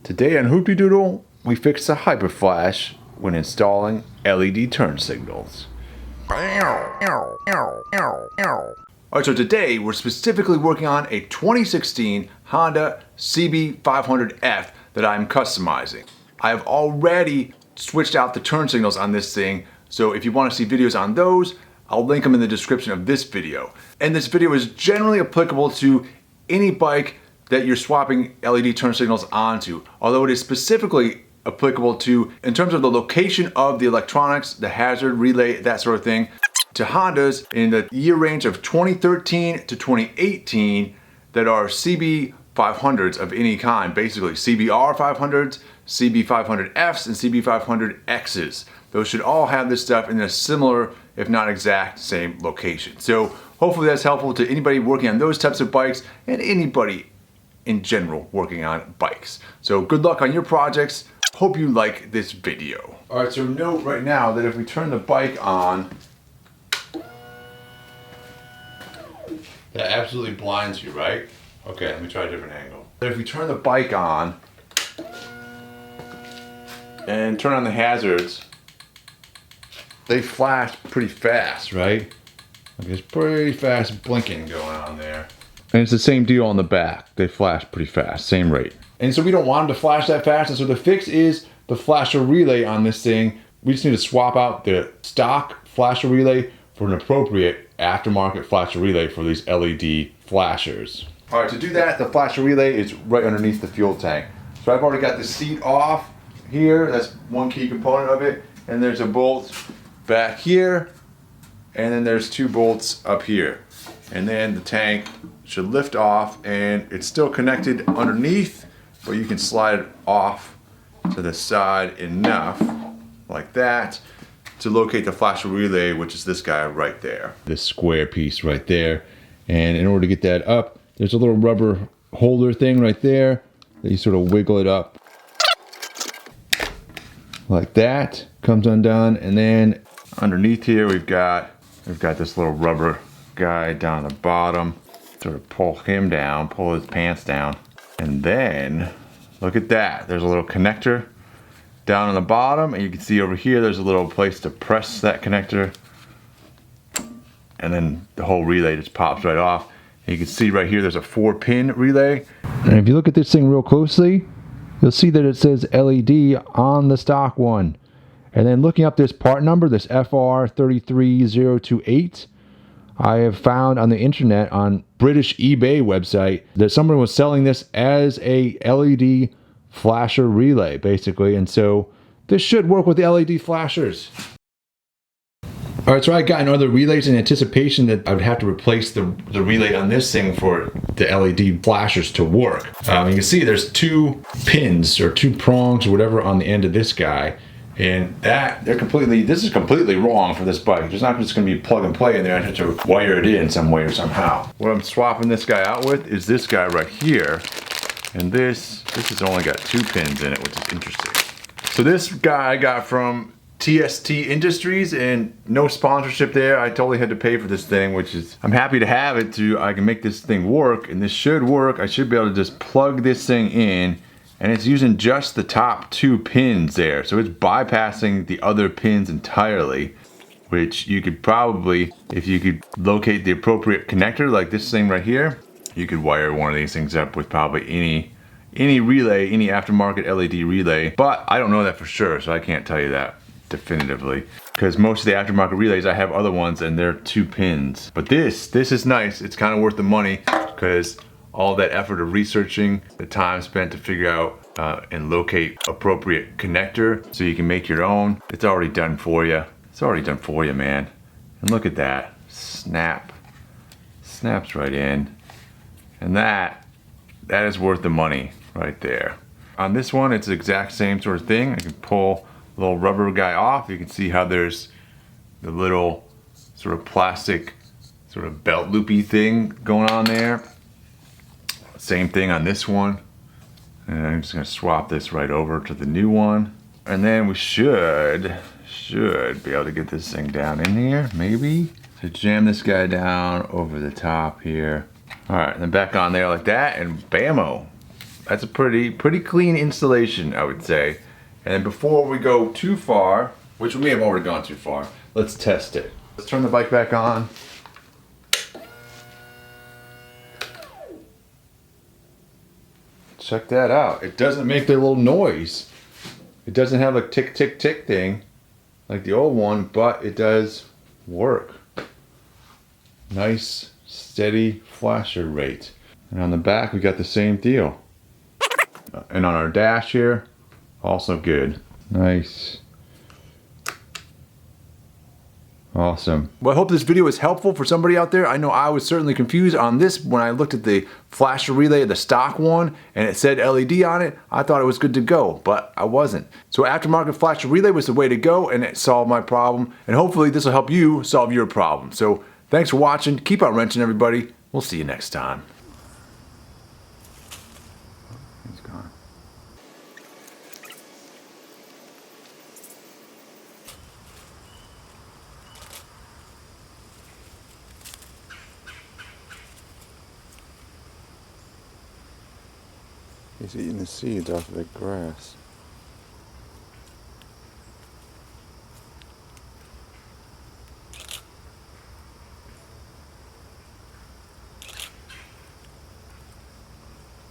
Today on Hoopty Doodle, we fix the hyper flash when installing LED turn signals. Alright, so today we're specifically working on a 2016 Honda CB500F that I'm customizing. I have already switched out the turn signals on this thing, so if you want to see videos on those, I'll link them in the description of this video. And this video is generally applicable to any bike that you're swapping LED turn signals onto, although it is specifically applicable to, in terms of the location of the electronics, the hazard, relay, that sort of thing, to Hondas in the year range of 2013 to 2018 that are CB500s of any kind, basically CBR500s, CB500Fs, and CB500Xs. Those should all have this stuff in a similar, if not exact, same location. So hopefully that's helpful to anybody working on those types of bikes and anybody in general working on bikes. So good luck on your projects. Hope you like this video. All right, so note right now that if we turn the bike on, that absolutely blinds you, right? Okay, let me try a different angle. But if we turn the bike on and turn on the hazards, they flash pretty fast, right? Like there's pretty fast blinking going on there. And it's the same deal on the back. They flash pretty fast, same rate. And so we don't want them to flash that fast, and so the fix is the flasher relay on this thing. We just need to swap out the stock flasher relay for an appropriate aftermarket flasher relay for these LED flashers. All right, to do that, the flasher relay is right underneath the fuel tank. So I've already got the seat off here. That's one key component of it. And there's a bolt back here, and then there's two bolts up here. And then the tank should lift off, and it's still connected underneath, but you can slide it off to the side enough, like that, to locate the flasher relay, which is this guy right there. This square piece right there. And in order to get that up, there's a little rubber holder thing right there that you sort of wiggle it up like that, comes undone. And then underneath here we've got this little rubber guy down the bottom. Sort of pull him down, pull his pants down, and then look at that. There's a little connector down on the bottom, and you can see over here there's a little place to press that connector, and then the whole relay just pops right off. And you can see right here there's a 4-pin relay. And if you look at this thing real closely, you'll see that it says LED on the stock one. And then looking up this part number, this FR33028, I have found on the internet, on British eBay website, that someone was selling this as a LED flasher relay, basically. And so this should work with the LED flashers. All right, so I got other relays in anticipation that I would have to replace the relay on this thing for the LED flashers to work. You can see there's 2 pins or 2 prongs or whatever on the end of this guy. And this is completely wrong for this bike. There's not just gonna be plug and play in there. I have to wire it in some way or somehow. What I'm swapping this guy out with is this guy right here. And this has only got 2 pins in it, which is interesting. So this guy I got from TST Industries, and no sponsorship there. I totally had to pay for this thing, which is, I'm happy to have it I can make this thing work, and this should work. I should be able to just plug this thing in, and it's using just the top 2 pins there. So it's bypassing the other pins entirely, which you could probably, if you could locate the appropriate connector, like this thing right here, you could wire one of these things up with probably any relay, any aftermarket LED relay. But I don't know that for sure, so I can't tell you that definitively. Because most of the aftermarket relays, I have other ones and they're 2 pins. But this is nice. It's kind of worth the money, because all that effort of researching, the time spent to figure out and locate appropriate connector so you can make your own, it's already done for you. It's already done for you, man. And look at that. Snaps right in. And that is worth the money right there. On this one, it's the exact same sort of thing. I can pull a little rubber guy off. You can see how there's the little sort of plastic sort of belt loopy thing going on there. Same thing on this one. And I'm just gonna swap this right over to the new one. And then we should be able to get this thing down in here, maybe. So jam this guy down over the top here. All right, and then back on there like that, and bammo. that's a pretty clean installation, I would say. And before we go too far, which we may have already gone too far, let's test it. Let's turn the bike back on. Check that out. It doesn't make the little noise. It doesn't have a tick tick tick thing like the old one, but it does work. Nice steady flasher rate. And on the back we got the same deal. And on our dash here, also good. Nice. Awesome. Well, I hope this video was helpful for somebody out there. I know I was certainly confused on this when I looked at the flasher relay, the stock one, and it said LED on it. I thought it was good to go, but I wasn't. So aftermarket flasher relay was the way to go, and it solved my problem. And hopefully this will help you solve your problem. So thanks for watching. Keep out wrenching, everybody. We'll see you next time. He's gone. He's eating the seeds off of the grass.